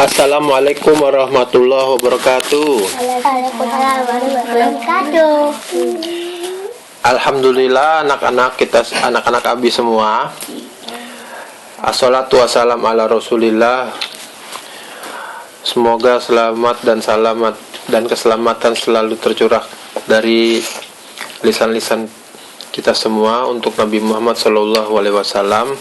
Assalamualaikum warahmatullahi wabarakatuh. Waalaikumsalam warahmatullahi wabarakatuh. Alhamdulillah anak-anak Abi semua. Assalatu wassalam ala Rasulillah. Semoga selamat dan keselamatan selalu tercurah dari lisan-lisan kita semua untuk Nabi Muhammad SAW.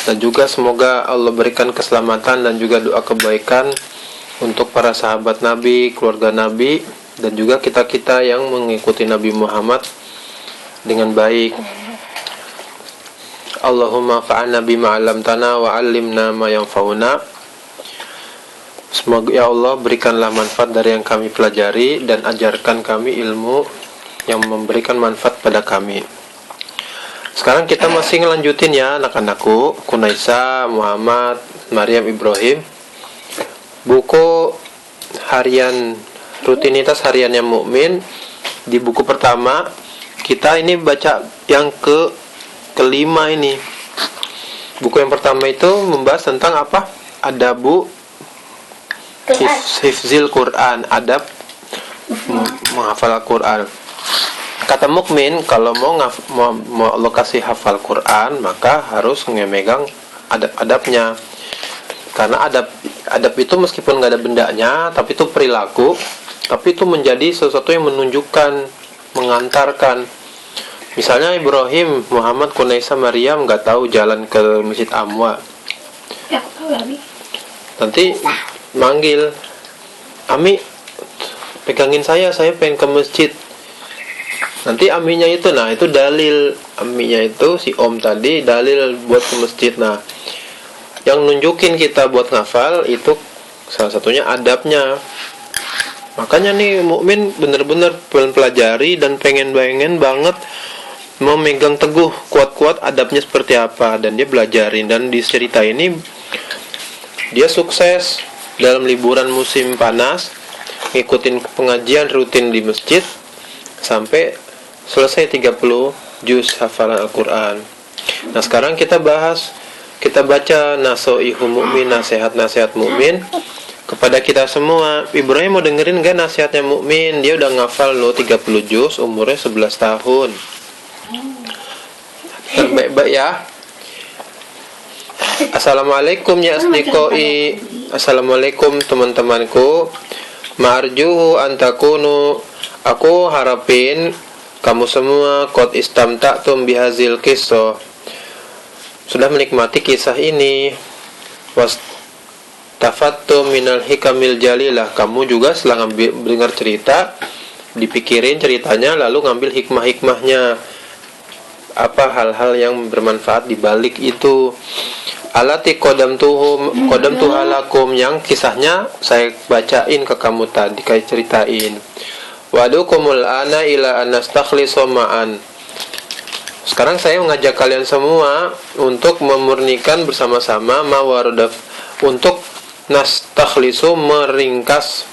Dan juga semoga Allah berikan keselamatan dan juga doa kebaikan untuk para sahabat Nabi, keluarga Nabi, dan juga kita-kita yang mengikuti Nabi Muhammad dengan baik. Allahumma fa'alna bima 'allamtana wa 'allimna ma yanfa'una. Semoga ya Allah berikanlah manfaat dari yang kami pelajari dan ajarkan kami ilmu yang memberikan manfaat pada kami. Sekarang kita masih ngelanjutin ya anak-anakku, Kunaisa, Muhammad, Maryam, Ibrahim, buku harian, rutinitas hariannya mukmin. Di buku pertama kita ini baca yang kelima ini. Buku yang pertama itu membahas tentang apa? Adabu hifzil Quran, adab menghafal Al-Quran. Kata mukmin, kalau mau lokasi hafal Quran, maka harus memegang adab-adabnya. Karena adab itu meskipun nggak ada bendanya, tapi itu perilaku, tapi itu menjadi sesuatu yang menunjukkan, mengantarkan. Misalnya Ibrahim, Muhammad, Kunaisa, Maryam nggak tahu jalan ke Masjid Amwa. Nanti manggil, Ami, pegangin saya pengen ke masjid. Nanti aminya itu, nah itu dalil, aminya itu si om tadi dalil buat ke masjid. Nah, yang nunjukin kita buat ngafal itu salah satunya adabnya. Makanya nih mukmin bener-bener pelajari dan pengen banget mau megang teguh kuat-kuat adabnya seperti apa, dan dia belajarin. Dan di cerita ini dia sukses dalam liburan musim panas, ngikutin pengajian rutin di masjid sampai selesai 30 juz hafalan Al-Quran. Nah sekarang kita baca nasoihul mukmin, nasihat-nasihat mukmin kepada kita semua. Ibrahim mau dengerin gak nasihatnya mukmin? Dia udah ngafal loh 30 juz, umurnya 11 tahun. Baik-baik ya. Assalamualaikum ya asdiqoi. Assalamualaikum teman-temanku. Ma'arjuhu antakunu. Aku harapin kamu semua qad istamta'tum bihazil qissah, sudah menikmati kisah ini. Wastafattum minal hikamil jalilah. Kamu juga setelah dengar cerita, dipikirin ceritanya lalu ngambil hikmah-hikmahnya. Apa hal-hal yang bermanfaat di balik itu. Alati qadamtuhalakum, yang kisahnya saya bacain ke kamu tadi, kayak ceritain. Wadukumul ana ila anastakhlisu ma'an. Sekarang saya mengajak kalian semua untuk memurnikan bersama-sama mawaradaf, untuk nastakhlisu, meringkas,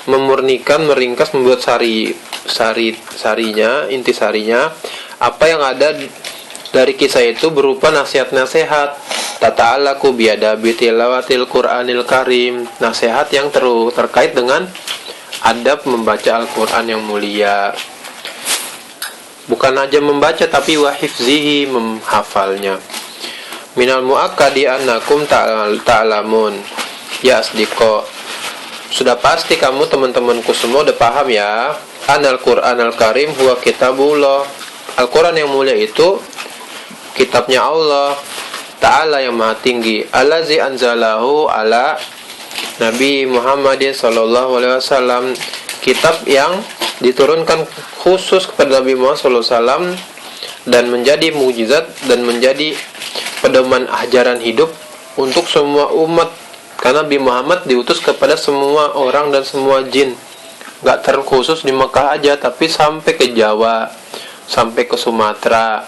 membuat intisarinya apa yang ada dari kisah itu berupa nasihat-nasihat. Tata'alaku biadabi tilawatil Qur'anil Karim, nasihat yang terkait dengan adab membaca Al-Quran yang mulia. Bukan aja membaca, tapi wahifzihi, menghafalnya. Minal mu'akkadi annakum ta'lamun ya asdiqo. Sudah pasti kamu teman-temanku semua udah paham ya. Anal Quran al-Karim huwa kitabullah. Al-Quran yang mulia itu kitabnya Allah Ta'ala yang maha tinggi. Allazi anzalahu ala Nabi Muhammadin sallallahu alaihi wasallam, kitab yang diturunkan khusus kepada Nabi Muhammad sallallahu alaihi wasallam dan menjadi mukjizat dan menjadi pedoman ajaran hidup untuk semua umat. Karena Nabi Muhammad diutus kepada semua orang dan semua jin, gak terkhusus di Mekah aja, tapi sampai ke Jawa, sampai ke Sumatera,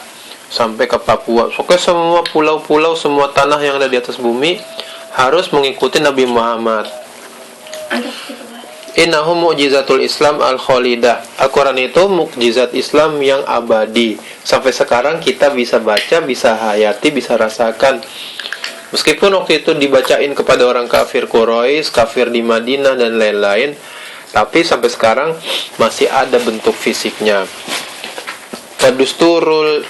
sampai ke Papua. Pokoknya semua pulau-pulau, semua tanah yang ada di atas bumi harus mengikuti Nabi Muhammad. Innahu mu'jizatul Islam al-khalidah. Al-Quran itu mukjizat Islam yang abadi. Sampai sekarang kita bisa baca, bisa hayati, bisa rasakan. Meskipun waktu itu dibacain kepada orang kafir Quraisy, kafir di Madinah dan lain-lain, tapi sampai sekarang masih ada bentuk fisiknya. Dusturul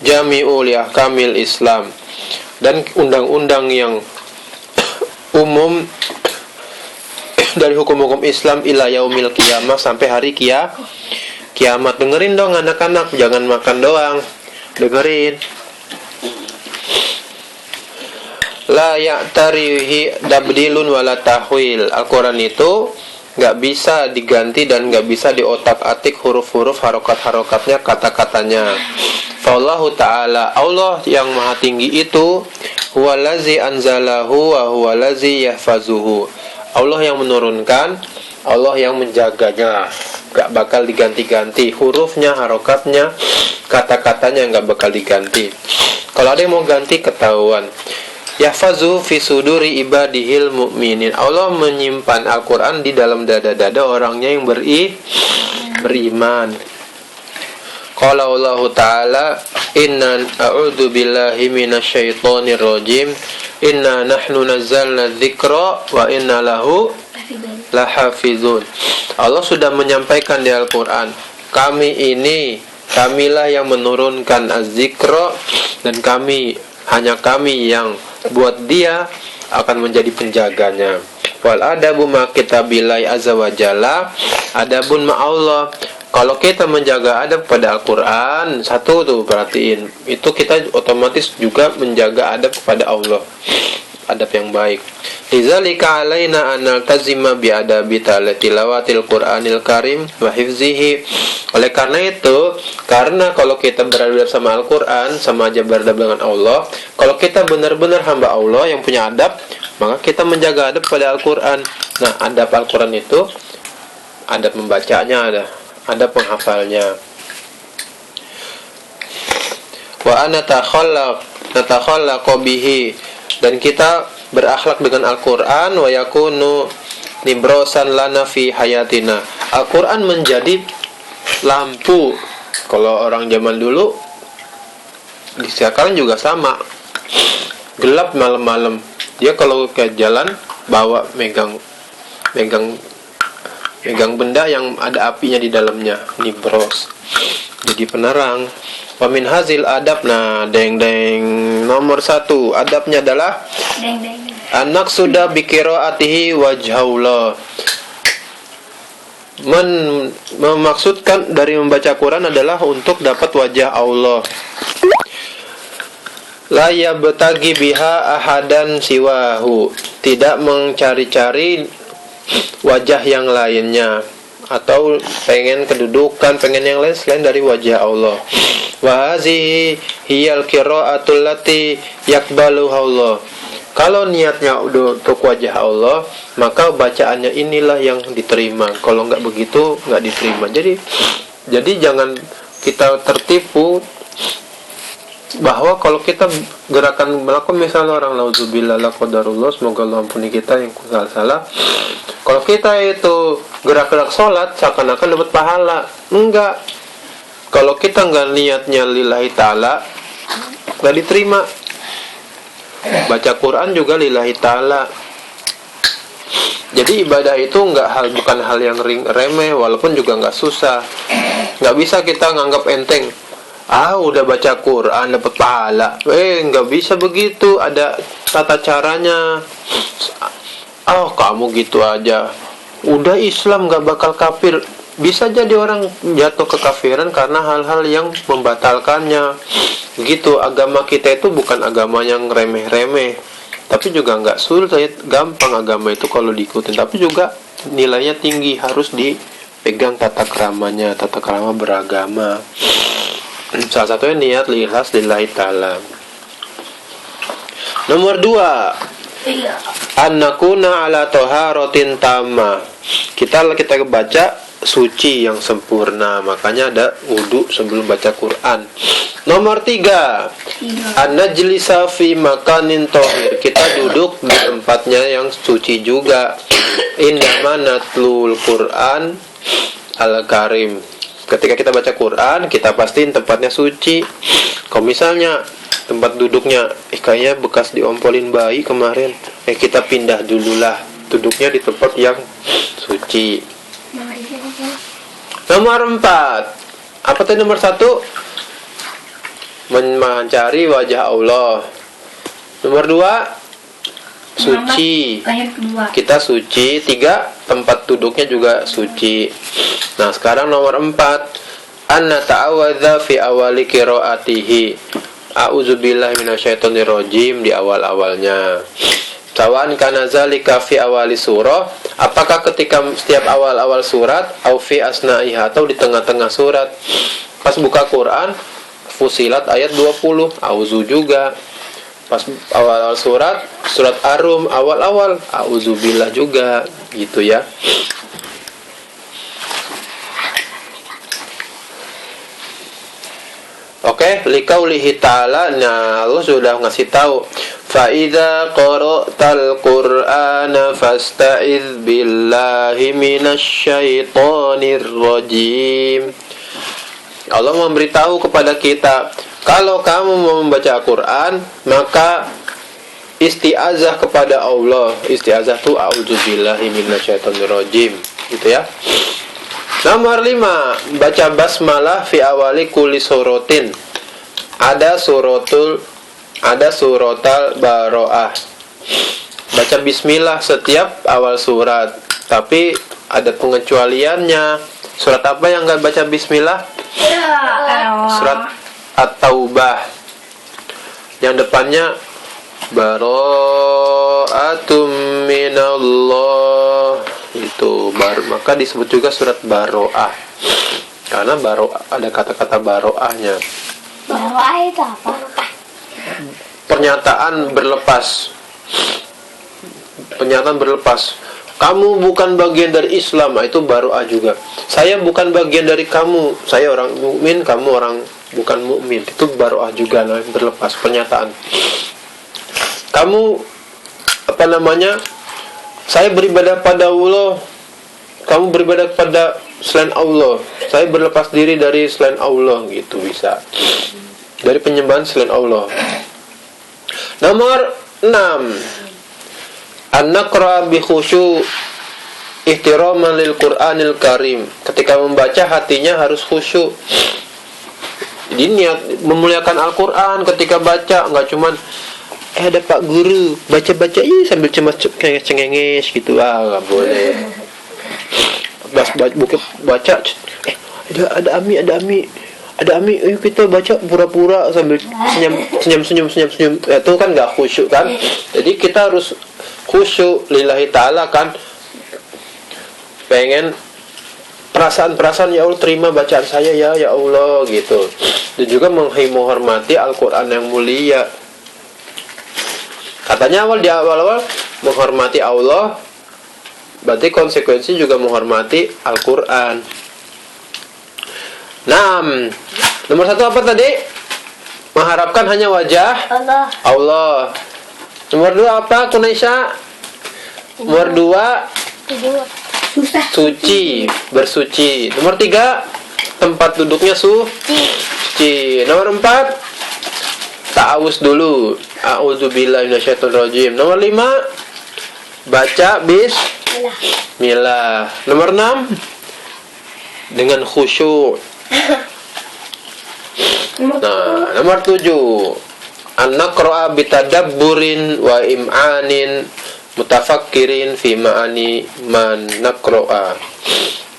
Jami'u li Ahkamil Islam, dan undang-undang yang umum dari hukum-hukum Islam ila yaumil qiyamah, sampai hari kiamat. Dengerin dong anak-anak, jangan makan doang, dengerin. La ya'tarihi dabdilun wala tahwil. Al-Quran itu nggak bisa diganti dan nggak bisa diotak-atik huruf-huruf, harokat-harokatnya, kata-katanya. Fallahu ta'ala, Allah yang maha tinggi itu, huwalazi anzalahu wa huwalazi yahfazuhu. Allah yang menurunkan, Allah yang menjaganya, gak bakal diganti-ganti hurufnya, harokatnya, kata-katanya gak bakal diganti. Kalau ada yang mau ganti, ketahuan. Yahfazu fi suduri ibadihil mu'minin. Allah menyimpan Al-Quran di dalam dada-dada orangnya yang beriman. Qala Allah Ta'ala, inna a'udzu billahi minasyaitonir rajim, inna nahnu nazzalna dzikra wa inna lahu lahafizun. Allah sudah menyampaikan di Al-Quran, kamilah yang menurunkan az-zikra, dan hanya kami yang buat dia akan menjadi penjaganya. Wal adabu ma kitabillahi azza wa jalla, adabun ma Allah. Kalau kita menjaga adab pada Al-Quran, satu tuh perhatiin, itu kita otomatis juga menjaga adab kepada Allah, adab yang baik. Lidzalika alaina an naltazima bi adabi tilawatil Qur'anil Karim wa hifzihi. Oleh karena itu, karena kalau kita beradab sama Al-Quran, sama aja beradab dengan Allah. Kalau kita benar-benar hamba Allah yang punya adab, maka kita menjaga adab pada Al-Quran. Nah, adab Al-Quran itu, adab membacanya ada penghafalnya. Wa natakhallaqu bihi, dan kita berakhlak dengan Al-Quran. Wa yakunu nibrosan lana fi hayatina. Al-Quran menjadi lampu. Kalau orang zaman dulu, sekarang juga sama, gelap malam-malam, dia kalau ke jalan bawa megang benda yang ada apinya di dalamnya, nibros, jadi penerang. Wa min hazil adab, nah nomor 1 adabnya adalah anak sudah biqiraatihi wajhaullah. Memaksudkan dari membaca Quran adalah untuk dapat wajah Allah. La yabtagi biha ahadan siwahu, tidak mencari-cari wajah yang lainnya, atau pengen kedudukan, pengen yang lain selain dari wajah Allah. Wa hazihi hiyal qiraatul lati yaqbaluha Allah. Kalau niatnya untuk wajah Allah, maka bacaannya inilah yang diterima. Kalau nggak begitu, nggak diterima. Jadi jangan kita tertipu bahwa kalau kita gerakan melakukan, misalnya orang nauzubillah la qadarullah, semoga Allah ampuni kita yang salah. Kalau kita itu gerak-gerak sholat, seakan-akan dapat pahala. Enggak. Kalau kita nggak niatnya lillahi ta'ala, nggak diterima. Baca Quran juga lillahi ta'ala. Jadi ibadah itu bukan hal yang remeh, walaupun juga nggak susah. Nggak bisa kita nganggap enteng. Udah baca Quran dapat pahala. Nggak bisa begitu. Ada tata caranya. Kamu gitu aja. Udah Islam nggak bakal kafir. Bisa jadi orang jatuh kekafiran karena hal-hal yang membatalkannya. Begitu, agama kita itu bukan agama yang remeh-remeh, tapi juga nggak sulit, gampang agama itu kalau diikutin. Tapi juga nilainya tinggi, harus dipegang tata keramanya, tata kerama beragama. Salah satunya niat ikhlas lillahi ta'ala. Nomor 2, an-nakuna ala taharatin tamah. Kita baca suci yang sempurna, makanya ada wudu sebelum baca Quran. Nomor 3, an-najlisa fi makanin thahir. Kita duduk di tempatnya yang suci juga. Indama natlul Quran al-Karim. Ketika kita baca Quran, kita pastiin tempatnya suci. Kalau misalnya tempat duduknya kayaknya bekas diompolin bayi kemarin. Kita pindah dululah, duduknya di tempat yang suci. Nomor 4. Apa tadi nomor 1? Mencari wajah Allah. Nomor 2, suci. Kita suci. 3, tempat duduknya juga suci. Nah, sekarang nomor 4. Anna ta'awadza fi awali qiraatihi. A'udzubillahi minasyaitonirrajim di awal-awalnya. Sawan kana zalika fi awali surah, apakah ketika setiap awal-awal surat, au fi asna'iha, atau di tengah-tengah surat. Pas buka Quran, Fusilat ayat 20, auzu juga. Pas awal-awal surat Ar-Rum awal-awal, auzubillah juga, gitu ya. Oke, liqaulihi ta'ala, nah Allah sudah ngasih tahu, fa idza qara'tal qur'ana fasta'iz billahi minasyaitonir rajim. Allah memberitahu kepada kita, kalau kamu mau membaca Al-Qur'an, maka isti'azah kepada Allah. Isti'azah itu a'udzubillahi minasyaitonir rajim, gitu ya. Nomor 5, baca basmalah fi awali kulli suratin. Ada suratal baroah. Baca bismillah setiap awal surat, tapi ada pengecualiannya. Surat apa yang enggak baca bismillah? Surat At-Taubah. Yang depannya baro'atum minallah, itu maka disebut juga surat baro'ah, karena ada kata-kata baro'ahnya. Baro'ah itu apa? Pernyataan berlepas. Kamu bukan bagian dari Islam, itu baro'ah juga. Saya bukan bagian dari kamu, saya orang mukmin, kamu orang bukan mukmin, itu baro'ah juga, berlepas pernyataan. Kamu saya beribadah pada Allah, kamu beribadah pada selain Allah, saya berlepas diri dari selain Allah, gitu bisa. Dari penyembahan selain Allah. Nomor 6, an-naqra bi khusyu' ihtiraman lil Qur'anil Karim. Ketika membaca hatinya harus khusyuk. Jadi niat memuliakan Al-Qur'an ketika baca, enggak cuman ada Pak Guru baca-baca sambil cemas cengenges gitu, nggak boleh. Baca ada Ami, ayo kita baca pura-pura sambil senyum. Itu kan nggak khusyuk kan. Jadi kita harus khusyuk lillahi ta'ala kan. Pengen perasaan ya Allah, terima bacaan saya ya Allah, gitu. Dan juga menghormati Al-Quran yang mulia. Katanya di awal menghormati Allah, berarti konsekuensi juga menghormati Al-Quran. 6, nomor 1 apa tadi? Mengharapkan hanya wajah Allah. Nomor 2 apa, Kunaisha? Nomor 2, suci, bersuci. Nomor 3, tempat duduknya suci. Nomor 4, ta'awuz dulu, a'udzubillahi minasyaitonirrajim. Nomor 5, baca bismillah. Nomor 6, dengan khusyuk. Nah, nomor 7, an-naqra'a bitadabburin wa im'anin mutafakkirin fi ma'ani man naqra'a.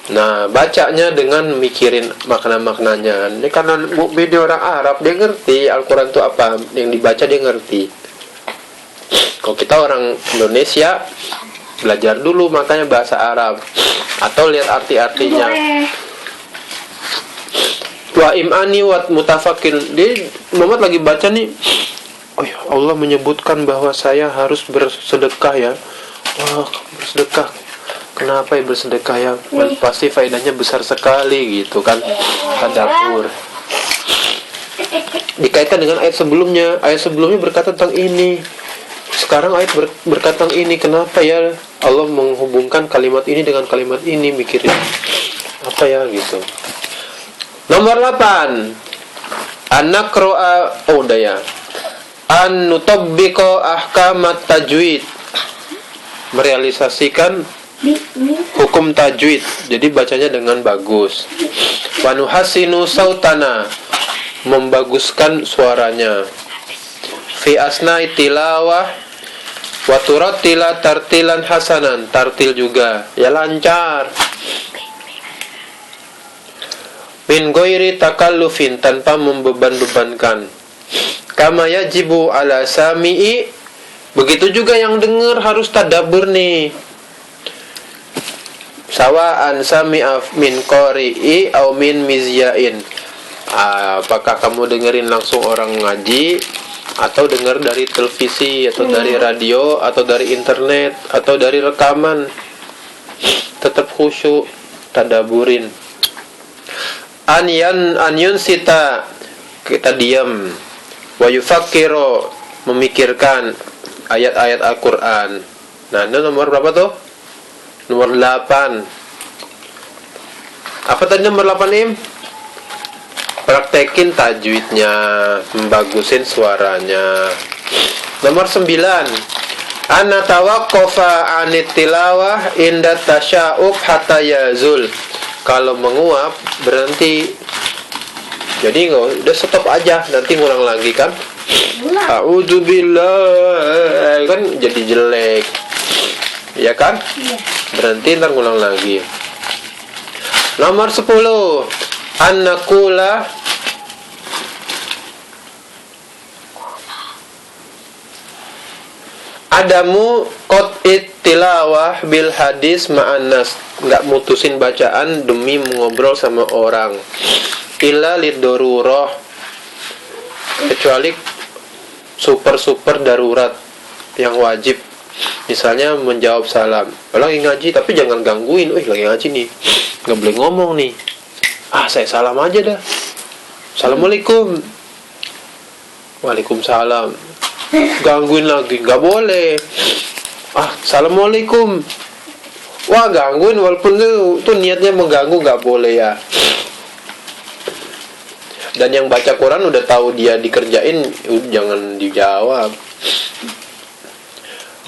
Nah, bacanya dengan mikirin makna-maknanya. Ini karena dia orang Arab, dia ngerti Al-Quran itu apa, yang dibaca dia ngerti. Kalau kita orang Indonesia, belajar dulu makanya bahasa Arab, atau lihat arti-artinya. Wa imani wa mutafakir. Dia Muhammad lagi baca nih, oh ya, Allah menyebutkan bahwa saya harus bersedekah ya. Wah, bersedekah. Kenapa ya bersedekah ya? Pasti faedahnya besar sekali, gitu kan. Tadabbur. Dikaitkan dengan ayat sebelumnya. Ayat sebelumnya berkata tentang ini. Sekarang ayat berkata tentang ini. Kenapa ya Allah menghubungkan kalimat ini dengan kalimat ini? Mikirin apa ya, gitu. Nomor 8, an-naqra'a, udah ya. an nutabbiqa ahkamat tajwid, merealisasikan hukum tajwid, jadi bacanya dengan bagus. Wa nuhassinu sautana, membaguskan suaranya. Fi asna'i tilawah wa turattila tartilan hasanan, tartil juga ya lancar. Min ghairi takallufin, tanpa membeban-bebankan. Kama yajibu ala sami'i, begitu juga yang dengar harus tadabbur nih. Sawa'an sami'a min qari'i au min mizyain, apakah kamu dengerin langsung orang ngaji, atau dengar dari televisi, atau dari radio, atau dari internet, atau dari rekaman, tetap khusyuk, tadaburin. Anyun sita, kita diam. Wa yufakkiro, memikirkan ayat-ayat Al-Quran. Nah, ini nomor berapa tuh? Nomor 8. Apa tadi nomor 8, Im? Praktekin tajwidnya, membagusin suaranya. Nomor 9. Ana tawaqqafa anit tilawah inda tasya'ub hatta yazul. Kalau menguap berhenti. Jadi udah stop aja, nanti ngulang lagi kan? A'udzubillah, kan jadi jelek. Ya kan? Berhenti, ntar ngulang lagi. Nomor 10. An-naqula adamu qat'it tilawah bil hadis ma'annas, enggak mutusin bacaan demi mengobrol sama orang. Illa lidorurah, kecuali super darurat yang wajib. Misalnya menjawab salam, lagi ngaji tapi jangan gangguin. Lagi ngaji nih, nggak boleh ngomong nih. Saya salam aja dah. Assalamualaikum. Waalaikumsalam. Gangguin lagi, nggak boleh. Assalamualaikum. Wah, gangguin walaupun itu niatnya mengganggu, nggak boleh ya. Dan yang baca Quran udah tahu dia dikerjain, jangan dijawab.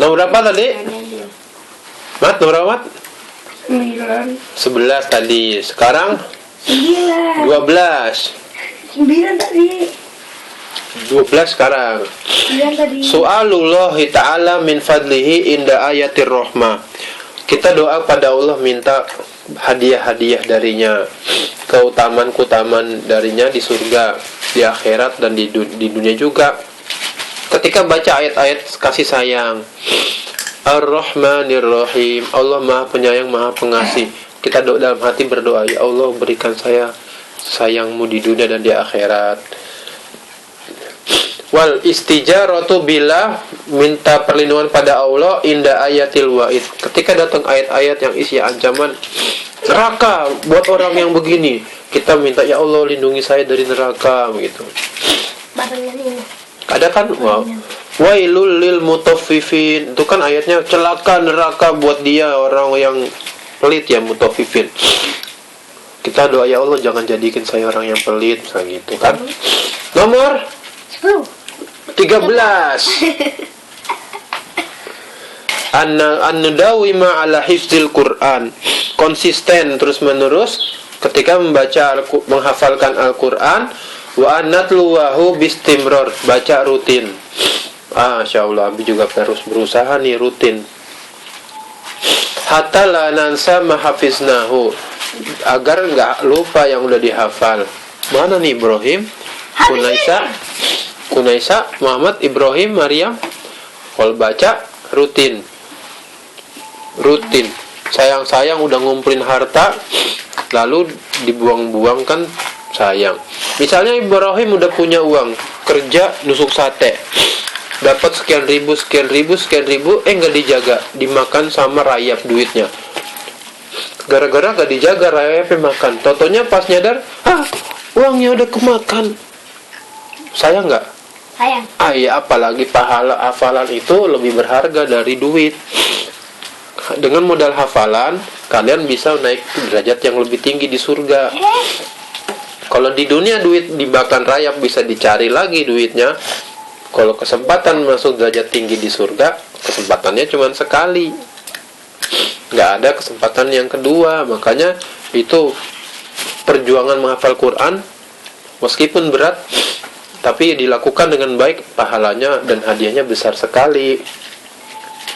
Nomor berapa tadi? Mat, nomor berapa? 11 tadi. Sekarang 12. 9 tadi. 12 sekarang. 9 tadi. Su'alullahi ta'ala min fadlihi inda ayatir rahmah. Kita doa pada Allah, minta hadiah-hadiah darinya, keutamaan-keutamaan darinya di surga, di akhirat, dan di dunia juga. Ketika baca ayat-ayat kasih sayang, Ar-Rahmanir Rahim, Allah Maha Penyayang, Maha Pengasih. Kita dalam hati berdoa, ya Allah, berikan saya sayangmu di dunia dan di akhirat. Wal istijaratu billah, minta perlindungan pada Allah inda ayatil wa'id. Ketika datang ayat-ayat yang isi ancaman neraka buat orang yang begini, kita minta, ya Allah, lindungi saya dari neraka begitu. Ada kan? Wow. Wailul lil mutaffifin, itu kan ayatnya, celaka neraka buat dia orang yang pelit ya, mutaffifin. Kita doa, ya Allah, jangan jadikan saya orang yang pelit, misalnya gitu kan. Nomor 13. An-nadawima ala hifzil Quran, konsisten terus menerus ketika membaca menghafalkan Al-Quran. Wa anatluwahu bistimror, baca rutin. Masya Allah, Abi juga harus berusaha nih rutin. Hatta la nansa mahafiznahu, agar nggak lupa yang udah dihafal. Mana nih Ibrahim? Kunaisa, Muhammad, Ibrahim, Maryam. Kalau baca rutin. Sayang udah ngumpulin harta lalu dibuang-buang kan sayang. Misalnya Ibrahim udah punya uang, kerja nusuk sate, dapat sekian ribu, nggak dijaga, dimakan sama rayap duitnya. Gara-gara gak dijaga, rayapnya makan. Totonya pas nyadar, uangnya udah kemakan. Sayang nggak? Sayang. Iya, apalagi pahala hafalan itu lebih berharga dari duit. Dengan modal hafalan, kalian bisa naik derajat yang lebih tinggi di surga. Kalau di dunia duit dimakan rayap, bisa dicari lagi duitnya. Kalau kesempatan masuk derajat tinggi di surga, kesempatannya cuma sekali, nggak ada kesempatan yang kedua. Makanya itu perjuangan menghafal Quran meskipun berat, tapi dilakukan dengan baik, pahalanya dan hadiahnya besar sekali.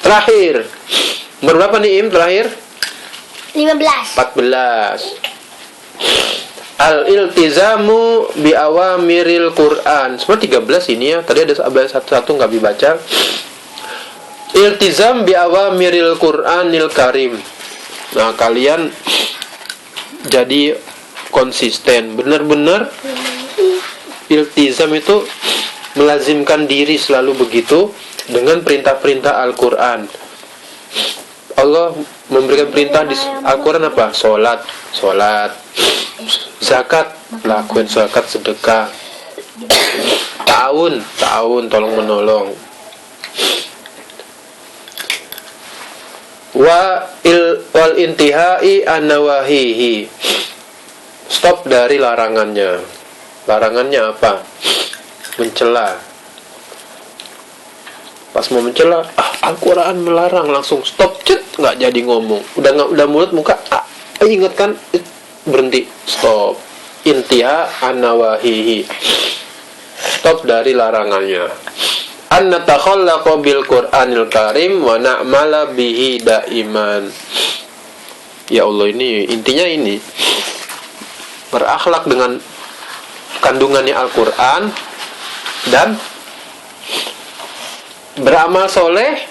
Terakhir, berapa nih Im terakhir? 15. 14. Al-iltizamu bi awamiril Quran. Semua 13 ini ya. Tadi ada satu nggak dibaca. Iltizam bi awamiril Qur'anil Karim. Nah, kalian jadi konsisten, benar-benar iltizam itu melazimkan diri selalu begitu dengan perintah-perintah Al-Qur'an. Allah memberikan perintah di Al-Quran apa? Sholat. Zakat, lakuin zakat, sedekah. Ta'awun, tolong menolong. Wal intihai an-nawahihi. Stop dari larangannya. Larangannya apa? Mencela. Pas mau mencela, Al-Quran melarang, langsung stop, nggak jadi ngomong. Udah mulut muka, ingatkan, berhenti, stop. Intiha an-nawahihi. Stop dari larangannya. An natakhallaqa bil Qur'anil Karim wa na'mala bihi daiman. Ya Allah, ini intinya ini. Berakhlak dengan kandungannya Al-Quran dan beramal soleh,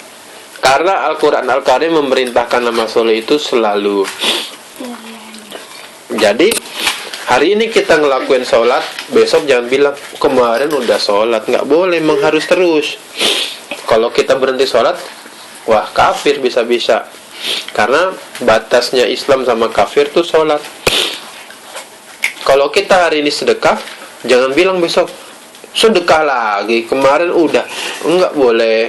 karena Al-Quran Al-Karim memerintahkan amal soleh itu selalu. Jadi hari ini kita ngelakuin sholat, besok jangan bilang kemarin udah sholat. Nggak boleh, memang harus terus. Kalau kita berhenti sholat, wah kafir bisa-bisa. Karena batasnya Islam sama kafir tuh sholat. Kalau kita hari ini sedekah, jangan bilang besok sedekah lagi, kemarin udah. Enggak boleh.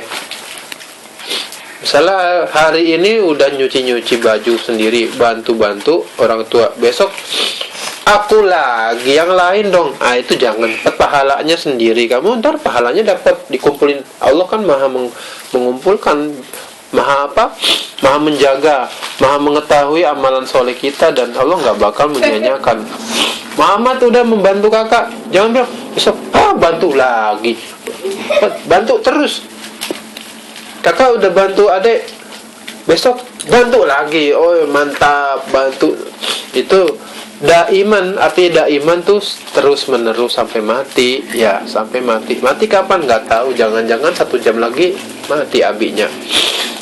Misalnya hari ini udah nyuci baju sendiri, bantu orang tua, besok aku lagi, yang lain dong. Itu jangan, dapat pahalanya sendiri. Kamu ntar pahalanya dapat dikumpulin. Allah kan maha mengumpulkan, maha menjaga, maha mengetahui amalan soleh kita, dan Allah nggak bakal menyanyiakan. Muhammad udah membantu kakak, jangan bilang besok bantu lagi. Bantu terus. Kakak udah bantu adik, besok bantu lagi. Oh mantap, bantu. Itu daiman, arti daiman tuh terus menerus sampai mati. Ya, sampai mati. Mati kapan nggak tahu. Jangan-jangan 1 jam lagi mati abinya.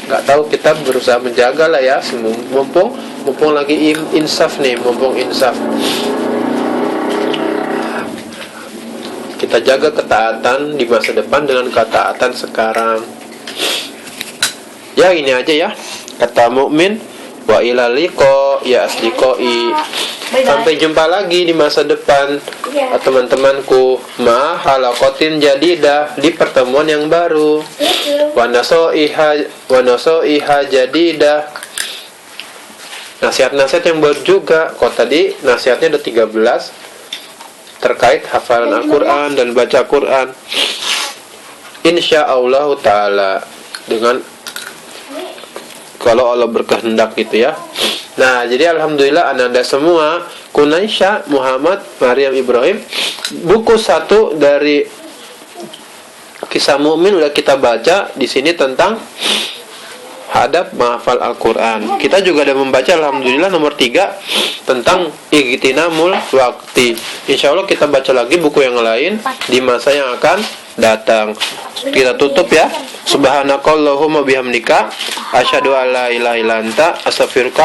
Nggak tahu, kita berusaha menjaga lah ya. Mumpung lagi insaf nih, mumpung insaf. Kita jaga ketaatan di masa depan dengan ketaatan sekarang. Ya ini aja ya. Kata mukmin, wa ilal liqa ya asdiqai. Sampai jumpa lagi di masa depan, teman-temanku. Ma halaqatin jadidah, di pertemuan yang baru. Wa nasaiha jadidah. Nasihat-nasihat yang baru juga. Kok tadi nasihatnya ada 13 terkait hafalan Al-Quran dan baca Quran. Insyaallah ta'ala, dengan kalau Allah berkehendak gitu ya. Nah, jadi alhamdulillah ananda semua, Kunaisha, Muhammad, Maryam, Ibrahim, buku 1 dari Kisah Mukmin udah kita baca di sini tentang adab menghafal Al-Quran. Kita juga ada membaca alhamdulillah nomor 3 tentang igtinamul waqti. Insya Allah kita baca lagi buku yang lain di masa yang akan datang. Kita tutup ya. Subhanakallahumma bihamdika asyhadu alla ilaha illa anta astaghfiruka